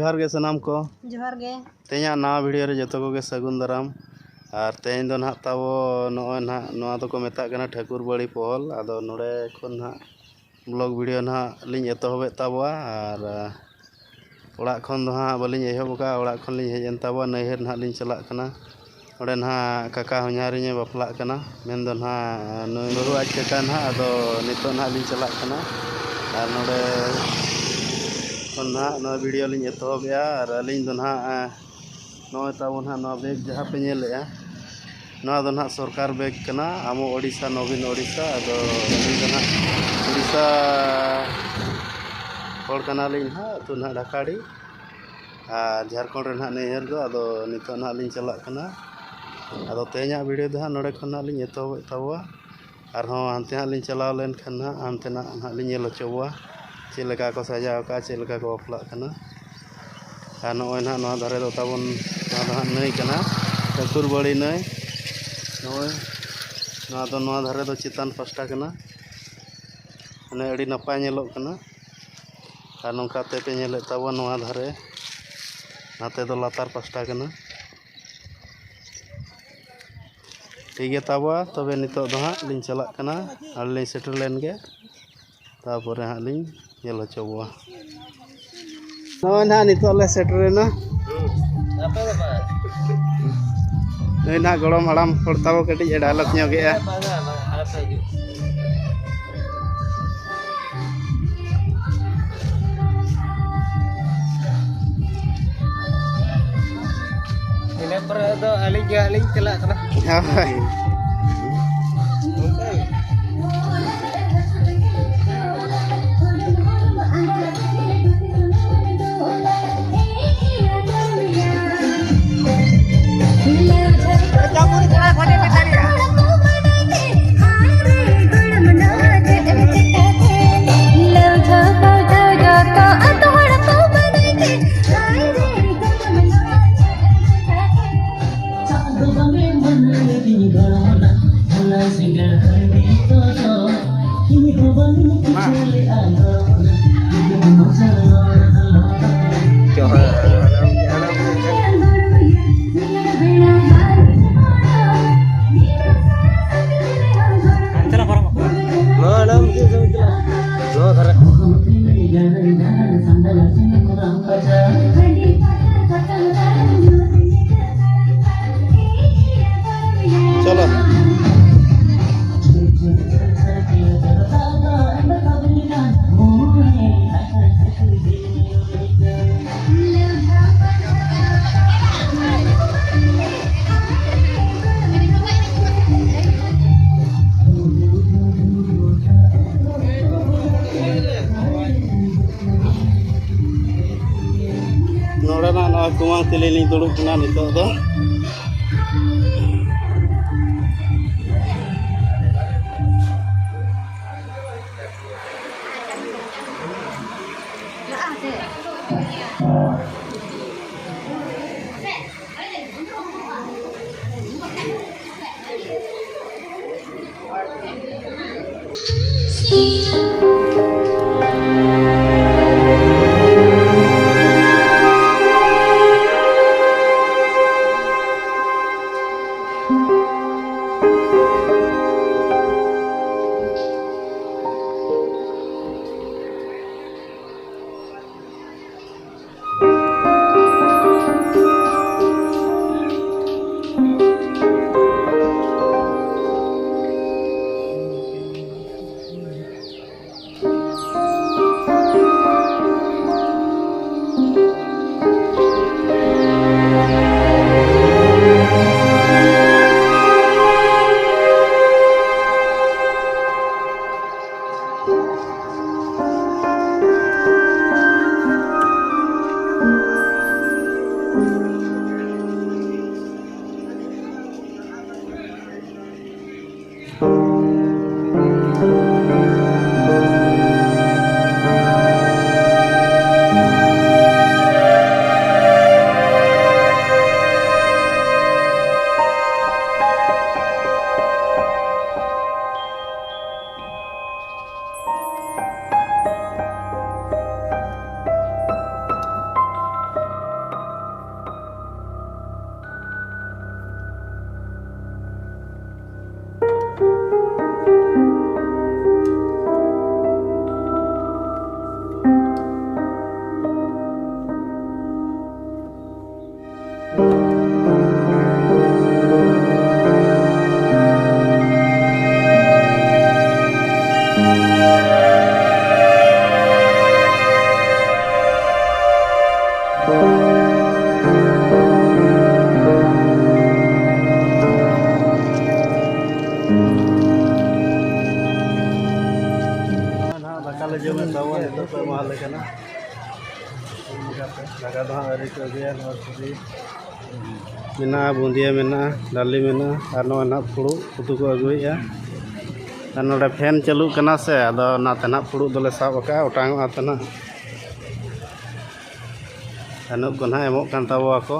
जोहारगे सनाम को जोहारगे तेना नवा वीडियो रे जोटोकोगे सगुन दाराम और तेन दो ना ताबो नॉय ना नवा तो को मेता कना ठाकुर बड़ी पहल आदो नोडे खन ना ब्लॉग वीडियो ना लिंग एतोहबे ताबवा और ओड़ा खन दो हाँ बलिंग एहबका ओड़ा खन लिंग हेजन ताबवा नैहर ना लिंग चलाक कना ओडे ना काका हंजारिंग बापला कना मेन दो ना नई बहु आज काका ना आदो नितो ना लिंग चलाक कना और नोडे खन ना नवा वीडियो लिंग एतोहबेया और लिंग दो ना नॉय ताबो ना नवा बेग जहाँ पे नेलेया नवा दो ना सरकार बेग कना आमो ओडिशा नवीन ओडिशा आदो लिंग दो ना ओडिशा हर कना लिंग ना तो ना ढाकाड़ी और झारखंड रे ना नैहर दो आदो नितो ना लिंग चलाक कना आदो तेना वीडियो दो नोडे खन ना लिंग एतोहबे ताबवा और हाँ हानते हाँ लिंग चलाव लेन खन ना हानते ना लिंग नेल होचोबवा चेद लेका को सजाव का चेद लेका को बापला कना और नॉय ना नवा धारे दो ताबन नवा नई कना ठाकुर बड़ी नई नॉय नवा दो नवा धारे दो चितान पास्टा कना माने अड़ी नपाय नेलोग कना और नोंकाते पे नेले ताबो नवा धारे नाते दो लातार पास्टा कना ठीक है ताबवा तबे नितो दो हाँ लिंग चलाक कना और लिंग सेटल लेन गे तारपरे हाँ लिंग नेल होचोबवा नॉय ना नितो ले सेटरेना नई ना गड़म हड़ाम हड़ताबो कटी डायलॉग ᱧᱚᱜᱮᱜᱼᱟ ᱤᱱᱟᱹ ᱯᱚᱨᱮ ᱫᱚ ᱟᱹᱞᱤᱧ ᱪᱟᱞᱟᱜ ᱠᱟᱱᱟ ᱦᱳᱭ चलो नोड़ा ना नवा कुमांग तिले लिंग दुड़ुब कना नितो दो ᱛᱟᱵᱚᱱ ᱱᱤᱛᱚᱜ ᱠᱚ ᱮᱢᱟᱞᱮ ᱠᱟᱱᱟ ᱫᱟᱠᱟ ᱫᱚ ᱦᱟᱸᱜ ᱟᱹᱣᱨᱤ ᱠᱚ ᱟᱹᱜᱩᱭᱟ ᱱᱚᱣᱟ ᱥᱩᱫᱷᱤ ᱢᱮᱱᱟᱜᱼᱟ ᱵᱩᱸᱫᱤᱭᱟᱹ ᱢᱮᱱᱟᱜᱼᱟ ᱰᱟᱹᱞᱤ ᱢᱮᱱᱟᱜᱼᱟ ᱟᱨ ᱱᱚᱜᱼᱚᱭ ᱱᱟᱦᱟᱜ ᱯᱷᱩᱲᱩᱜ ᱩᱛᱩ ko aguya ᱟᱨ ᱱᱚᱰᱮ ᱯᱷᱮᱱ ᱪᱟᱹᱞᱩᱜ ᱠᱟᱱᱟ ᱥᱮ ᱟᱫᱚ ᱚᱱᱟᱛᱮ ᱱᱟᱦᱟᱜ ᱯᱷᱩᱲᱩᱜ ᱫᱚᱞᱮ ᱥᱟᱵ ᱟᱠᱟᱜᱼᱟ ᱚᱴᱟᱝᱚᱜᱼᱟ ᱛᱚ ᱱᱟᱦᱟᱜ ᱟᱹᱱᱩᱵ ᱠᱚ ᱱᱟᱦᱟᱜ ᱮᱢᱚᱜ ᱠᱟᱱ ᱛᱟᱵᱚᱣᱟ ᱠᱚ